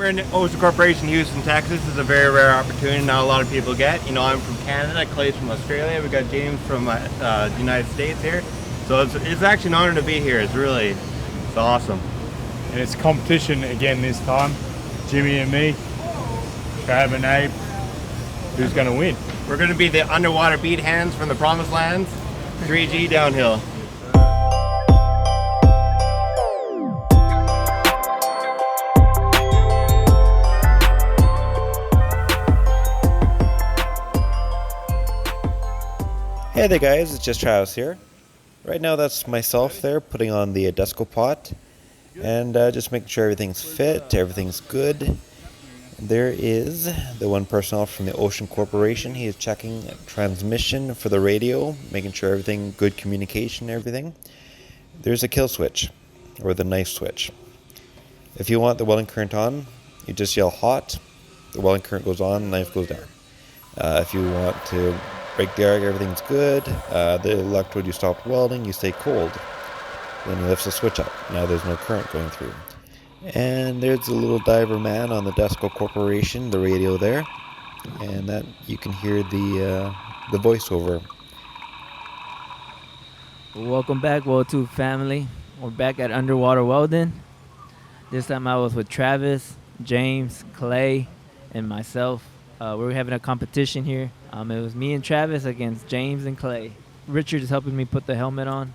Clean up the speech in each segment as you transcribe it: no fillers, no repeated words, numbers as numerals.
We're in Ocean Corporation, Houston, Texas. It's a very rare opportunity not a lot of people get. You know, I'm from Canada, Klay's from Australia. We've got James from the United States here. So it's actually an honor to be here. It's awesome. And it's competition again this time. Jimmy and me, Trav and Abe. Who's going to win? We're going to be the underwater beat hands from the promised lands. 3G downhill. Hey there guys, it's just Travis here. Right now that's myself there putting on the Desco pot and just making sure everything's fit, everything's good. There is the one personnel from the Ocean Corporation. He is checking transmission for the radio, making sure everything, good communication and everything. There's a kill switch, or the knife switch. If you want the welding current on, you just yell hot, the welding current goes on, the knife goes down. If you want to break the arc, everything's good. The electrode you stopped welding, you stay cold. Then you lift the switch up. Now there's no current going through. And there's the little diver man on the Desco Corporation, the radio there. And that you can hear the voiceover. Welcome back, WeldTube family. We're back at underwater welding. This time I was with Travis, James, Klay, and myself. We were having a competition here. It was me and Travis against James and Klay. Richard is helping me put the helmet on.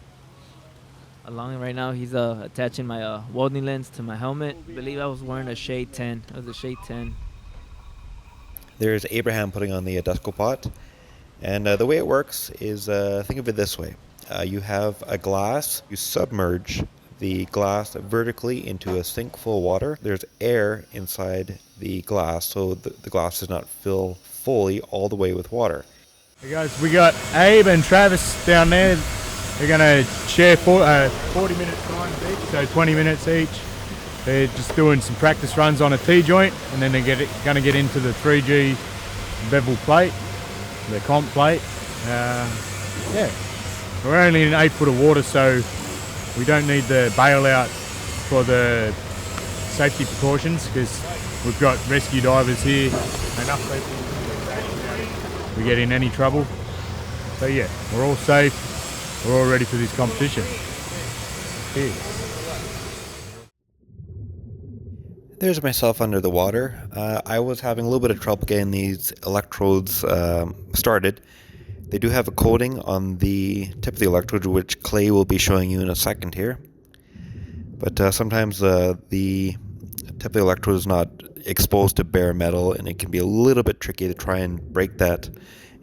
Along right now, he's attaching my welding lens to my helmet. I believe I was wearing a Shade 10. It was a Shade 10. There's Abraham putting on the Desco pot. And the way it works is, think of it this way. You have a glass. You submerge the glass vertically into a sink full of water. There's air inside the glass, so the glass does not fill fully all the way with water. Hey guys, we got Abe and Travis down there. They're going to share 40-minute times each, so 20 minutes each. They're just doing some practice runs on a T-joint, and then they're going to get into the 3G bevel plate, the comp plate. Yeah, we're only in 8 foot of water, so we don't need the bailout for the safety precautions because we've got rescue divers here, enough people. We get in any trouble. So yeah, we're all safe. We're all ready for this competition. There's myself under the water. I was having a little bit of trouble getting these electrodes started. They do have a coating on the tip of the electrode, which Klay will be showing you in a second here. But sometimes the tip of the electrode is not exposed to bare metal, and it can be a little bit tricky to try and break that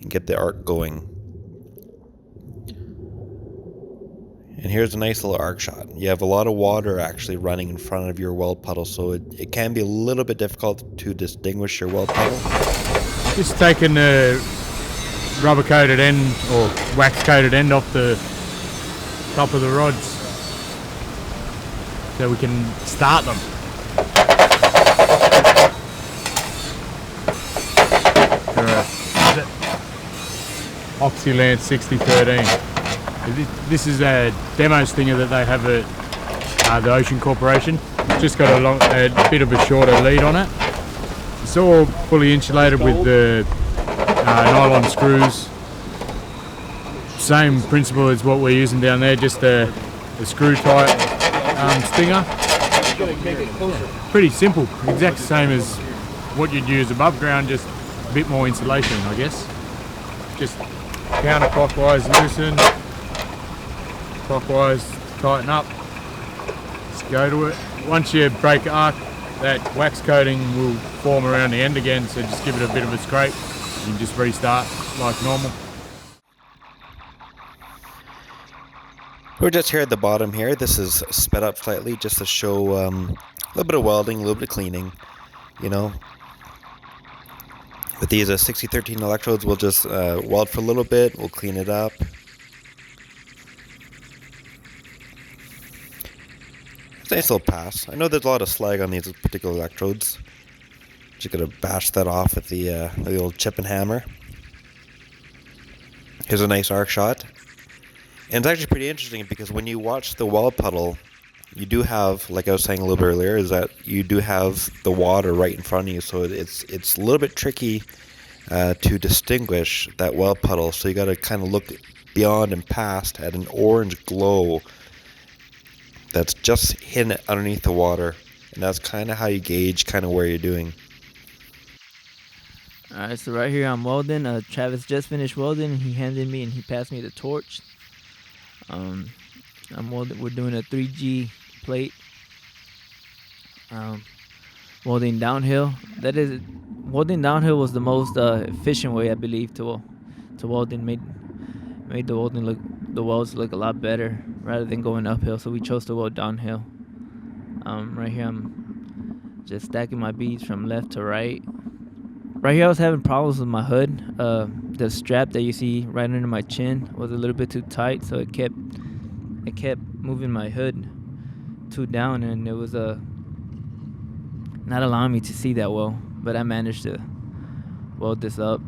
and get the arc going. And here's a nice little arc shot. You have a lot of water actually running in front of your weld puddle, so it can be a little bit difficult to distinguish your weld puddle. Just taking the rubber coated end or wax coated end off the top of the rods so we can start them. Oxylance 6013. This is a demo stinger that they have at the Ocean Corporation. It's just got a bit of a shorter lead on it. It's all fully insulated with the nylon screws. Same principle as what we're using down there, just a screw type stinger. Pretty simple, exact same as what you'd use above ground, just a bit more insulation, I guess. Just counterclockwise loosen, clockwise tighten up, just go to it. Once you break arc, that wax coating will form around the end again, so just give it a bit of a scrape and just restart like normal. We're just here at the bottom here. This is sped up slightly just to show a little bit of welding, a little bit of cleaning, you know. With these 6013 electrodes, we'll just weld for a little bit, we'll clean it up. It's a nice little pass. I know there's a lot of slag on these particular electrodes. Just gonna bash that off with the old chip and hammer. Here's a nice arc shot. And it's actually pretty interesting because when you watch the weld puddle, you do have, like I was saying a little bit earlier, is that you do have the water right in front of you, so it's a little bit tricky to distinguish that weld puddle. So you got to kind of look beyond and past at an orange glow that's just hidden underneath the water, and that's kind of how you gauge kind of where you're doing. All right, so right here I'm welding. Travis just finished welding. He handed me and he passed me the torch. I'm welding. We're doing a 3G plate. Welding downhill. That is, welding downhill was the most efficient way, I believe, to weld, and made the welds look a lot better rather than going uphill. So we chose to weld downhill. Right here I'm just stacking my beads from left to right. Right here I was having problems with my hood. The strap that you see right under my chin was a little bit too tight, so it kept moving my hood too down, and it was not allowing me to see that well. But I managed to weld this up.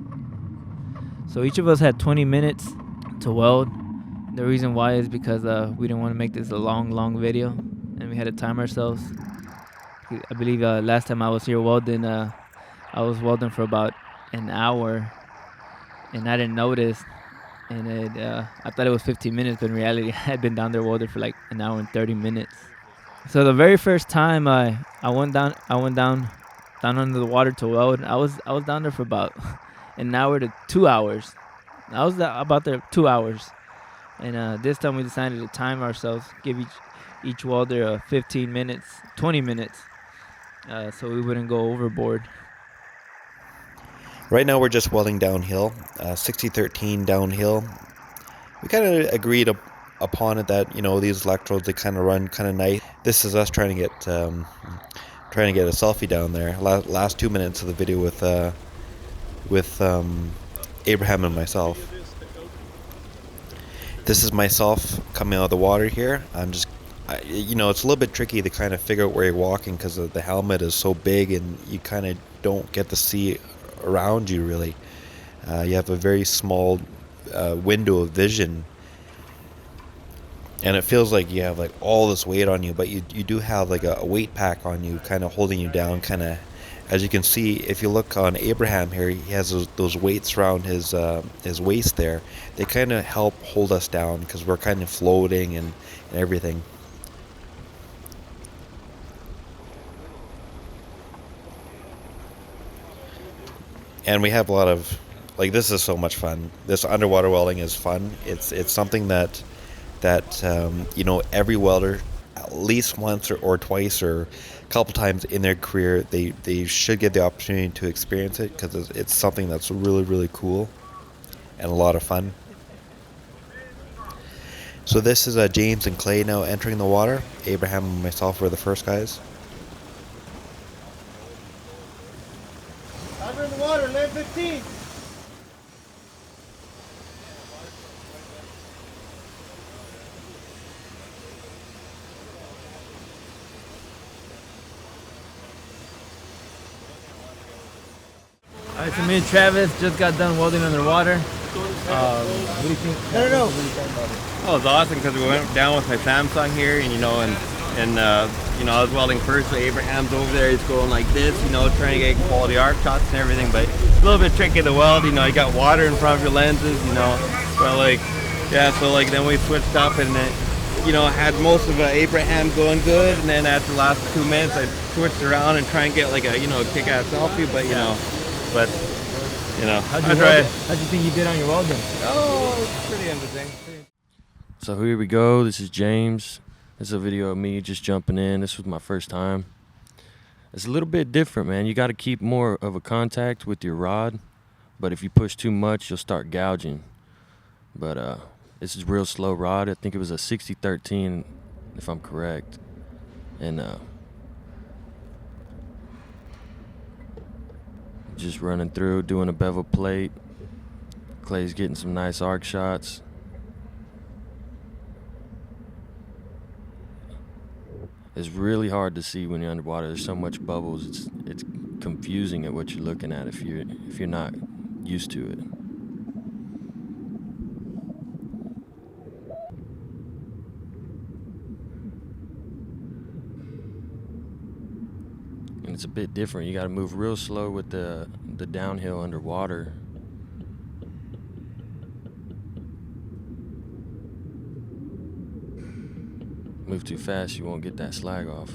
So each of us had 20 minutes to weld. The reason why is because we didn't want to make this a long video, and we had to time ourselves. I believe last time I was here welding, I was welding for about an hour, and I didn't notice. And I thought it was 15 minutes, but in reality, I had been down there welding for like an hour and 30 minutes. So the very first time I went down under the water to weld, I was down there for about an hour to 2 hours. I was about there 2 hours, and this time we decided to time ourselves, give each welder 15 minutes, 20 minutes, so we wouldn't go overboard. Right now we're just welding downhill, 60-13 downhill. We kind of agreed upon it that, you know, these electrodes, they kind of run kind of nice. This is us trying to get a selfie down there. Last 2 minutes of the video with Abraham and myself. This is myself coming out of the water here. You know, it's a little bit tricky to kind of figure out where you're walking because the helmet is so big and you kind of don't get to see around you really. You have a very small window of vision, and it feels like you have like all this weight on you, but you do have like a weight pack on you kind of holding you down, kind of. As you can see, if you look on Abraham here, he has those weights around his waist there. They kind of help hold us down because we're kind of floating and everything. And we have a lot of, like, this is so much fun. This underwater welding is fun. It's something that you know, every welder at least once or twice or a couple times in their career, they should get the opportunity to experience it because it's something that's really cool and a lot of fun. So this is James and Klay now entering the water. Abraham and myself were the first guys. I'm in the water, lane 15. Alright, so me and Travis just got done welding underwater. What do you think? No. Oh, it's awesome because we went down with my Samsung here, and you know, you know, I was welding first, so Abraham's over there, he's going like this, you know, trying to get quality arc shots and everything, but it's a little bit tricky to weld, you know, you got water in front of your lenses, you know, but like, yeah, so like then we switched up and then, you know, had most of Abraham going good, and then after the last 2 minutes, I switched around and try and get like a, you know, kick-ass selfie, but you know, How'd you think you did on your welding? Oh, it's pretty interesting. So here we go. This is James. This is a video of me just jumping in. This was my first time. It's a little bit different, man. You got to keep more of a contact with your rod, but if you push too much, you'll start gouging. But this is real slow rod. I think it was a 60-13, if I'm correct. And just running through, doing a bevel plate. Klay's getting some nice arc shots. It's really hard to see when you're underwater. There's so much bubbles. It's confusing at what you're looking at if you're not used to it. it's a bit different. You got to move real slow with the downhill underwater. Move too fast, you won't get that slag off.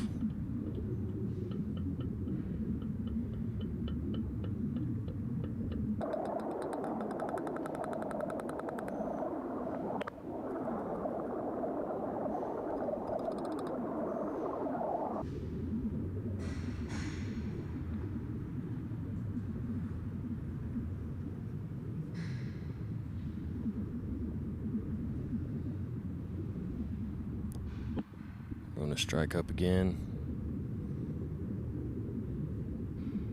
I'm gonna strike up again.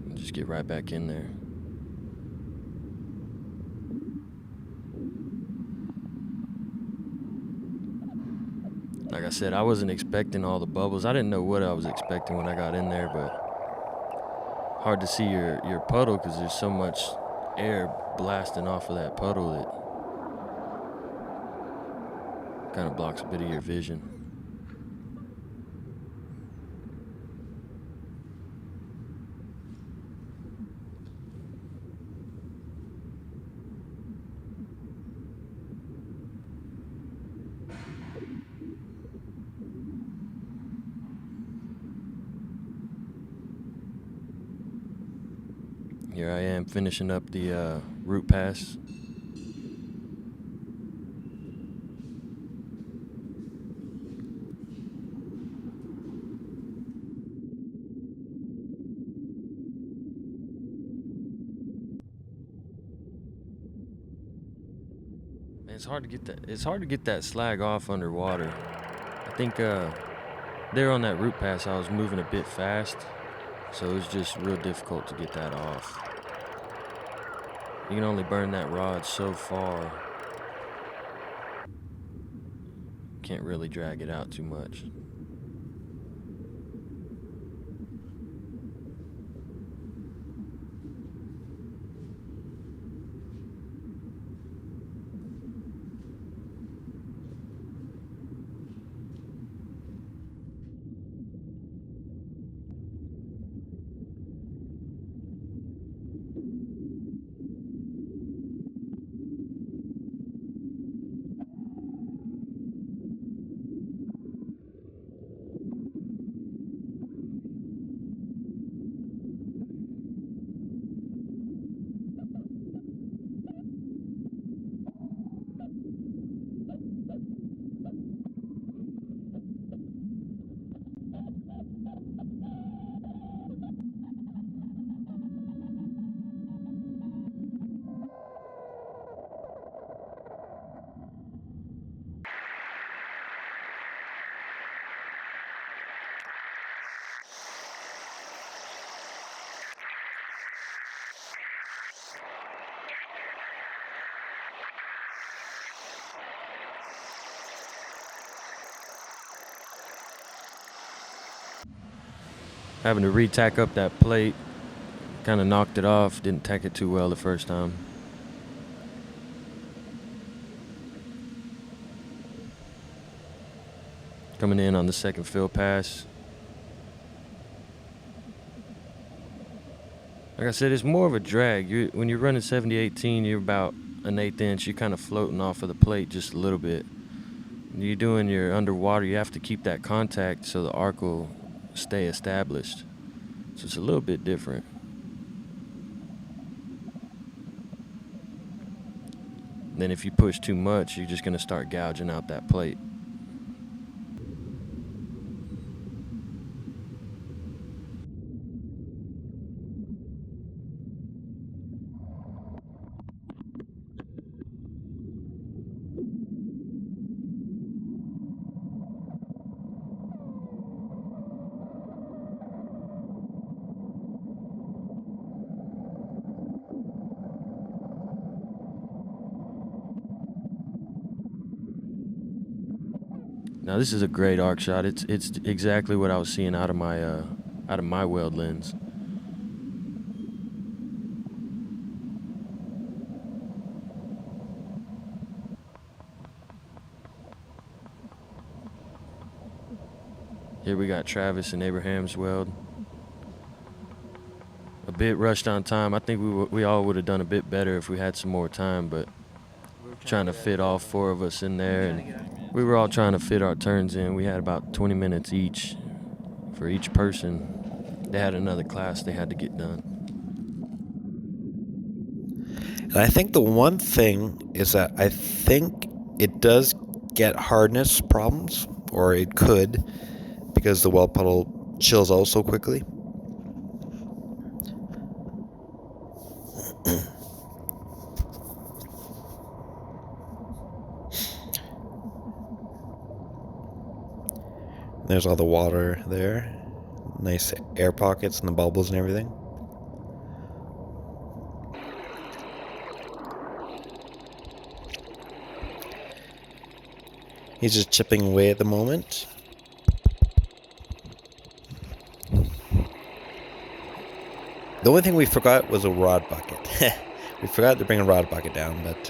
And just get right back in there. Like I said, I wasn't expecting all the bubbles. I didn't know what I was expecting when I got in there, but hard to see your puddle because there's so much air blasting off of that puddle that kind of blocks a bit of your vision. Here I am finishing up the root pass. It's hard to get that. It's hard to get that slag off underwater. I think there on that root pass, I was moving a bit fast, so it was just real difficult to get that off. You can only burn that rod so far. Can't really drag it out too much. Having to re-tack up that plate, kind of knocked it off, didn't tack it too well the first time. Coming in on the second fill pass. Like I said, it's more of a drag. When you're running 70-18, you're about an 1/8 inch. You're kind of floating off of the plate just a little bit. When you're doing your underwater, you have to keep that contact so the arc will stay established. So it's a little bit different. Then if you push too much, you're just going to start gouging out that plate. Now this is a great arc shot. It's exactly what I was seeing out of my weld lens. Here we got Travis and Abraham's weld. a bit rushed on time. I think we all would have done a bit better if we had some more time, but trying to fit all 4 of us in there, and we were all trying to fit our turns in. We had about 20 minutes each for each person. They had another class they had to get done. And I think the one thing is that I think it does get hardness problems, or it could, because the weld puddle chills out so quickly. There's all the water there. Nice air pockets and the bubbles and everything. He's just chipping away at the moment. The only thing we forgot was a rod bucket. We forgot to bring a rod bucket down, but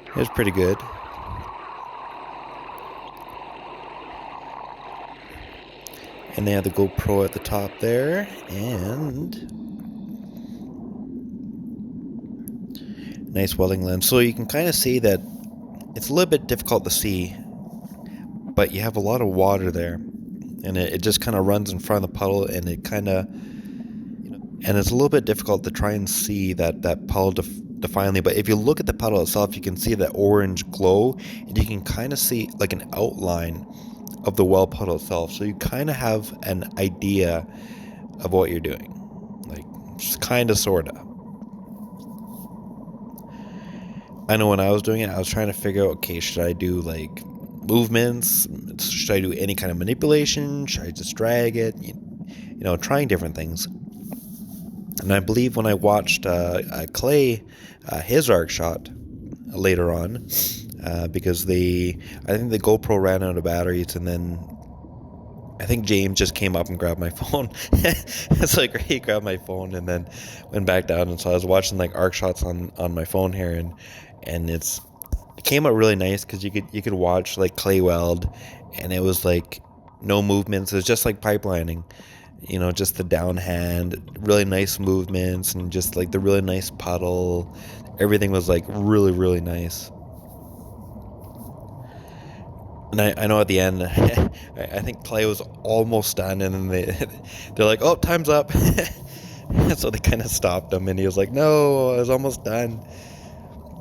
it was pretty good. And they had the GoPro at the top there, and nice welding lens. So you can kind of see that it's a little bit difficult to see, but you have a lot of water there, and it just kind of runs in front of the puddle, and it kind of, and it's a little bit difficult to try and see that puddle definitely. But if you look at the puddle itself, you can see that orange glow, and you can kind of see like an outline of the weld puddle itself, so you kind of have an idea of what you're doing, like just kind of, sort of. I know when I was doing it, I was trying to figure out, okay, should I do like movements? Should I do any kind of manipulation? Should I just drag it? You know, trying different things. And I believe when I watched Klay, his arc shot later on, because I think the GoPro ran out of batteries, and then I think James just came up and grabbed my phone. It's like he grabbed my phone and then went back down, and so I was watching like arc shots on my phone here, and it came out really nice because you could watch like Klay weld, and it was like no movements. It was just like pipelining, you know, just the downhand, really nice movements, and just like the really nice puddle. Everything was like really, really nice. And I know at the end, I think Klay was almost done, and then they're like, "Oh, time's up." So they kind of stopped him, and he was like, "No, I was almost done."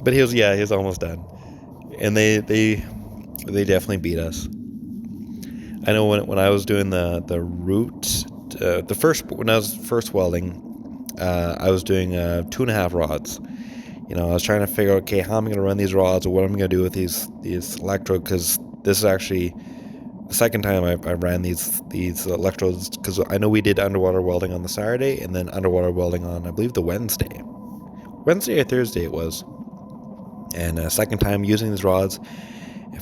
But he was almost done, and they definitely beat us. I know when I was doing the route, when I was first welding, I was doing 2.5 rods. You know, I was trying to figure out, okay, how am I going to run these rods, or what am I going to do with these electrodes? Because this is actually the second time I ran these electrodes, because I know we did underwater welding on the Saturday, and then underwater welding on, I believe, the Wednesday or Thursday it was. And second time using these rods.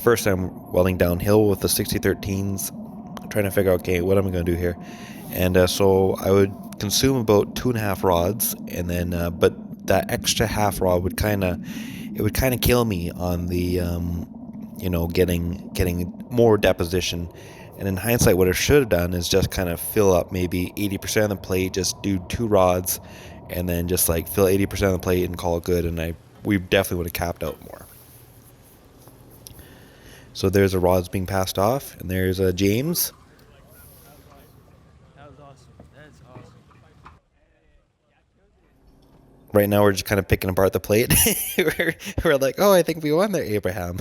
First time welding downhill with the 6013s, trying to figure out, okay, what am I going to do here? And so I would consume about 2.5 rods, and then but that extra half rod would kind of kill me on the getting more deposition. And in hindsight, what I should have done is just kind of fill up maybe 80% of the plate, just do 2 rods, and then just like fill 80% of the plate and call it good. And we definitely would have capped out more. So there's the rods being passed off, and there's James. That was awesome. That's awesome. Right now we're just kind of picking apart the plate. we're like, oh, I think we won there, Abraham.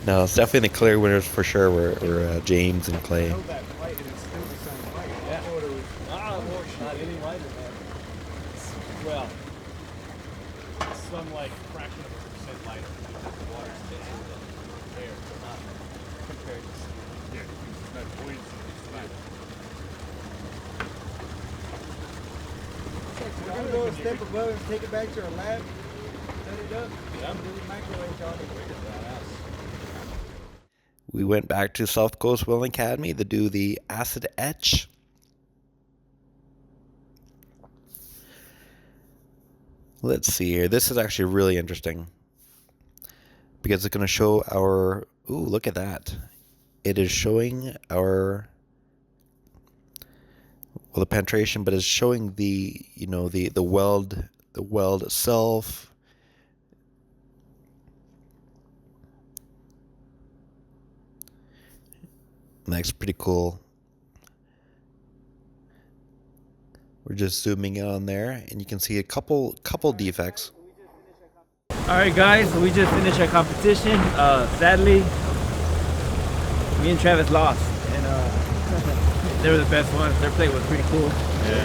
No, it's definitely the clear winners for sure were James and Klay. Well, some like fraction of a percent lighter because the water's basically there, not compared to no buoyancy. We're gonna go a step above and take it back to our lab, set it up, and do the microwave on it. We went back to South Coast Welding Academy to do the acid etch. Let's see here. This is actually really interesting because it's going to show our... Ooh, look at that. It is showing our... well, the penetration, but it's showing the, you know, the weld itself. And that's pretty cool. We're just zooming in on there, and you can see a couple defects. All right, guys, so we just finished our competition. Sadly, me and Travis lost, and they were the best ones. Their plate was pretty cool. Yeah.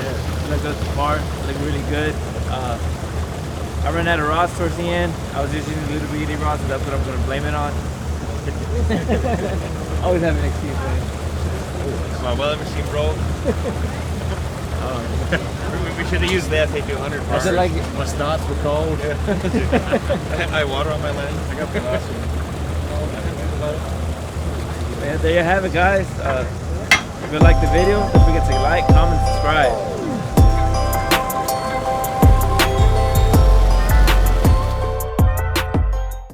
Looked up the bar, looked really good. I ran out of rods towards the end. I was just using little bitty rods, so that's what I'm going to blame it on. Always have an excuse, man. My welding machine broke. We should have used the SA200 part. I like My snots were cold. I had water on my lens. I got the last one. Man, there you have it, guys. If you like the video, don't forget to like, comment, subscribe.